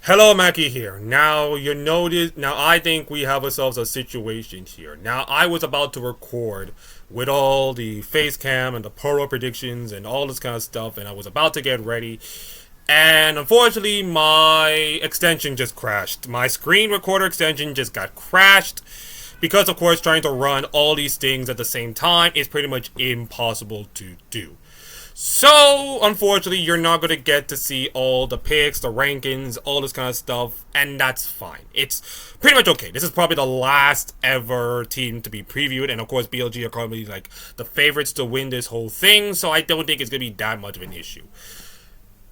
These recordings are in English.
Hello, Mackie here. Now, you notice, now I think we have ourselves a situation here. Now, I was about to record with all the face cam and the pro predictions and all this kind of stuff, and I was about to get ready. And unfortunately, my extension just crashed. My screen recorder extension just got crashed because, of course, trying to run all these things at the same time is pretty much impossible to do. So, unfortunately, you're not going to get to see all the picks, the rankings, all this kind of stuff, and that's fine. It's pretty much okay. This is probably the last ever team to be previewed, and of course, BLG are probably like the favorites to win this whole thing, so I don't think it's going to be that much of an issue.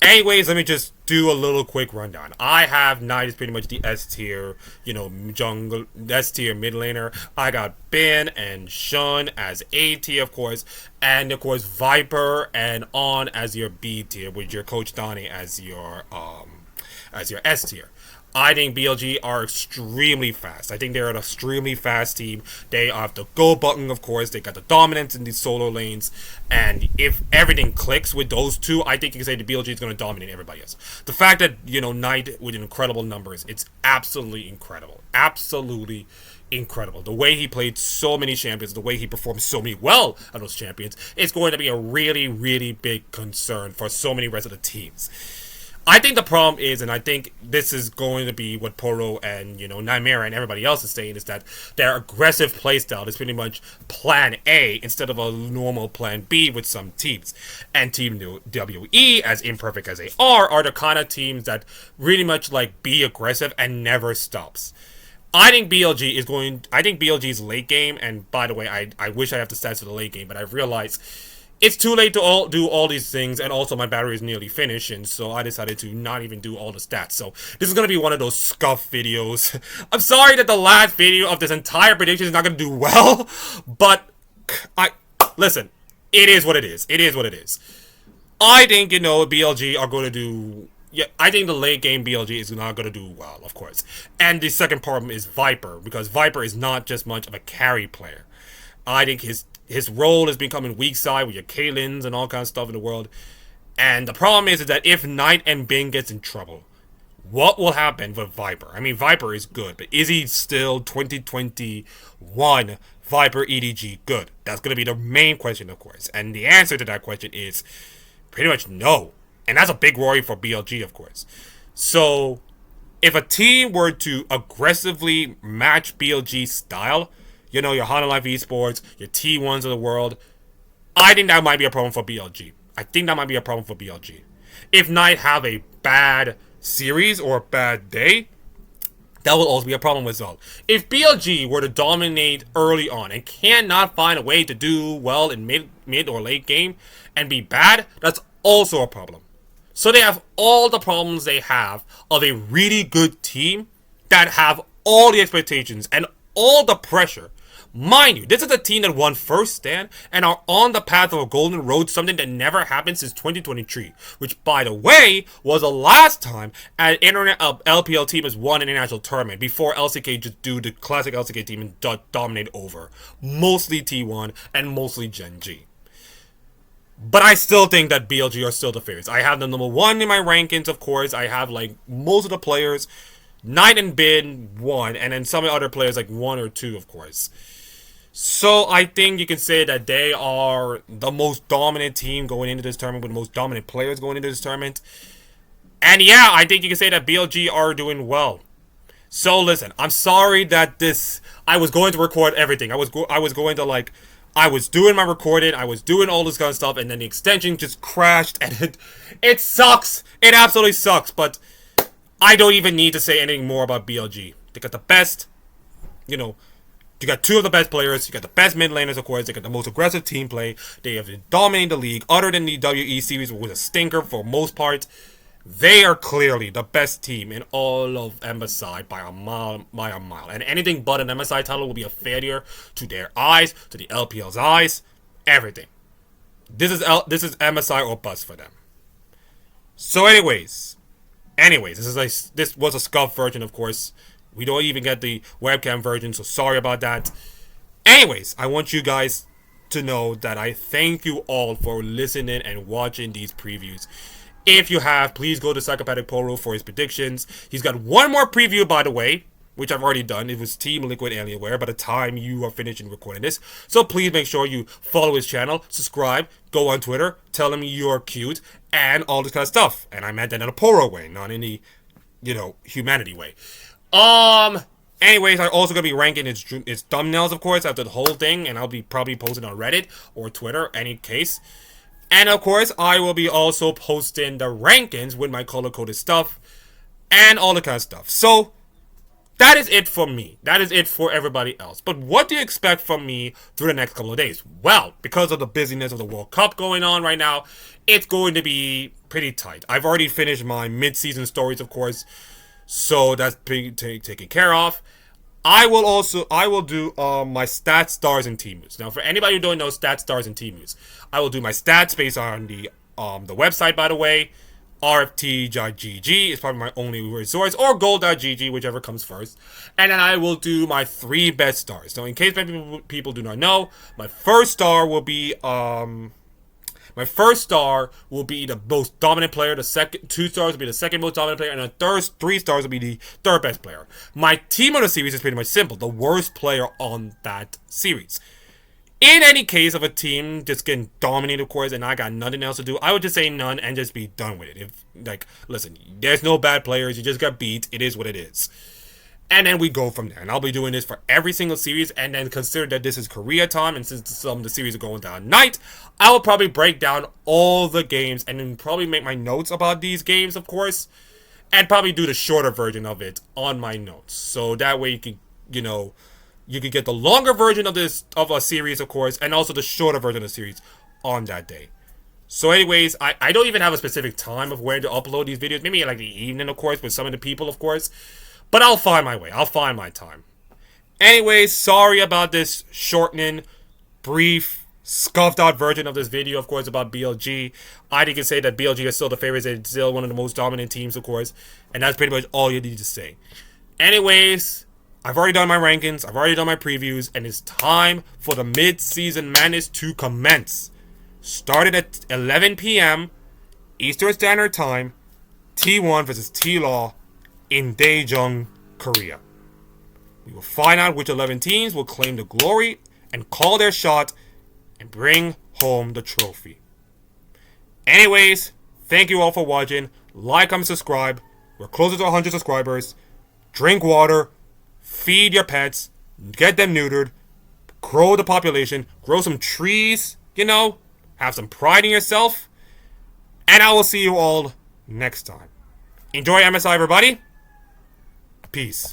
Anyways, let me just do a little quick rundown. I have Knight is pretty much the S tier, jungle S tier mid laner. I got Ben and Shun as A tier, of course, and of course Viper and On as your B tier, with your Coach Donnie as your S tier. I think BLG are extremely fast. I think they're an extremely fast team. They have the go button, of course. They got the dominance in these solo lanes. And if everything clicks with those two, I think you can say the BLG is going to dominate everybody else. The fact that, Knight with incredible numbers, it's absolutely incredible. Absolutely incredible. The way he played so many champions, the way he performed so many well on those champions, it's going to be a really, really big concern for so many rest of the teams. I think the problem is, and I think this is going to be what Poro and, Nightmare and everybody else is saying, is that their aggressive playstyle is pretty much plan A instead of a normal plan B with some teams. And Team WE, as imperfect as they are the kind of teams that really much like be aggressive and never stops. I think BLG's late game, and by the way, I wish I have the stats for the late game, but I realized it's too late to do all these things, and also my battery is nearly finished, and so I decided to not even do all the stats. So this is going to be one of those scuff videos. I'm sorry that the last video of this entire prediction is not going to do well, but listen, it is what it is. It is what it is. I think, BLG are going to do... Yeah, I think the late game BLG is not going to do well, of course. And the second problem is Viper, because Viper is not just much of a carry player. I think his role is becoming weak side with your Kalins and all kinds of stuff in the world. And the problem is that if Knight and Bing gets in trouble, what will happen with Viper? I mean, Viper is good, but is he still 2021 Viper EDG good? That's going to be the main question, of course. And the answer to that question is pretty much no. And that's a big worry for BLG, of course. So, if a team were to aggressively match BLG's style, your Honda Life Esports, your T1s of the world, I think that might be a problem for BLG. I think that might be a problem for BLG. If Knight have a bad series or a bad day, that will also be a problem as well. If BLG were to dominate early on and cannot find a way to do well in mid or late game and be bad, that's also a problem. So they have all the problems they have of a really good team that have all the expectations and all the pressure. Mind you, this is a team that won first stand and are on the path of a golden road, something that never happened since 2023, which, by the way, was the last time an LPL team has won an international tournament before LCK just do the classic LCK team and dominate over. Mostly T1 and mostly Gen G. But I still think that BLG are still the favorites. I have them number one in my rankings, of course. I have, most of the players. Knight and Bin, 1. And then some other players, 1 or 2, of course. So I think you can say that they are the most dominant team going into this tournament, with the most dominant players going into this tournament. And yeah, I think you can say that BLG are doing well. So listen, I'm sorry that I was going to record everything. I was doing my recording, I was doing all this kind of stuff, and then the extension just crashed, and it sucks. It absolutely sucks, but I don't even need to say anything more about BLG. They got the best, you got two of the best players, you got the best mid laners, of course, they got the most aggressive team play, they have dominated the league, other than the WE series, which was a stinker for most part. They are clearly the best team in all of MSI by a mile. And anything but an MSI title will be a failure to their eyes, to the LPL's eyes, everything. This is MSI or bust for them. So anyways, this was a scuff version, of course. We don't even get the webcam version, so sorry about that. Anyways, I want you guys to know that I thank you all for listening and watching these previews. If you have, please go to Psychopathic Poro for his predictions. He's got one more preview, by the way, which I've already done. It was Team Liquid Alienware by the time you are finishing recording this. So please make sure you follow his channel, subscribe, go on Twitter, tell him you're cute, and all this kind of stuff. And I meant that in a Poro way, not in the, humanity way. Anyways, I'm also going to be ranking its thumbnails, of course, after the whole thing, and I'll be probably posting on Reddit or Twitter, any case. And of course, I will be also posting the rankings with my color-coded stuff and all the kind of stuff. So, that is it for me. That is it for everybody else. But what do you expect from me through the next couple of days? Well, because of the busyness of the World Cup going on right now, it's going to be pretty tight. I've already finished my mid-season stories, of course, so that's taken care of. I will do my stats, stars, and team moves. Now, for anybody who don't know stats, stars, and team moves, I will do my stats based on the website, by the way. RFT.GG is probably my only resource, or Gold.GG, whichever comes first. And then I will do my 3 best stars. So, in case people do not know, my first star will be the most dominant player. The second 2 stars will be the second most dominant player, and the third 3 stars will be the third best player. My team of the series is pretty much simple: the worst player on that series. In any case of a team just getting dominated, of course, and I got nothing else to do, I would just say none and just be done with it. Listen, there's no bad players. You just got beat. It is what it is. And then we go from there. And I'll be doing this for every single series. And then consider that this is Korea time. And since some of the series are going down at night, I will probably break down all the games. And then probably make my notes about these games, of course. And probably do the shorter version of it on my notes. So that way you can, you can get the longer version of a series, of course. And also the shorter version of the series on that day. So anyways, I don't even have a specific time of when to upload these videos. Maybe like the evening, of course, with some of the people, of course. But I'll find my way. I'll find my time. Anyways, sorry about this shortening, brief, scuffed out version of this video, of course, about BLG. I can say that BLG is still the favorites. It's still one of the most dominant teams, of course. And that's pretty much all you need to say. Anyways, I've already done my rankings. I've already done my previews. And it's time for the mid-season madness to commence. Started at 11 p.m. Eastern Standard Time. T1 versus T-Law in Daejeon, Korea. We will find out which 11 teams will claim the glory and call their shot and bring home the trophy. Anyways, thank you all for watching. Like, comment, subscribe. We're closer to 100 subscribers. Drink water. Feed your pets. Get them neutered. Grow the population. Grow some trees. Have some pride in yourself. And I will see you all next time. Enjoy MSI, everybody. Peace.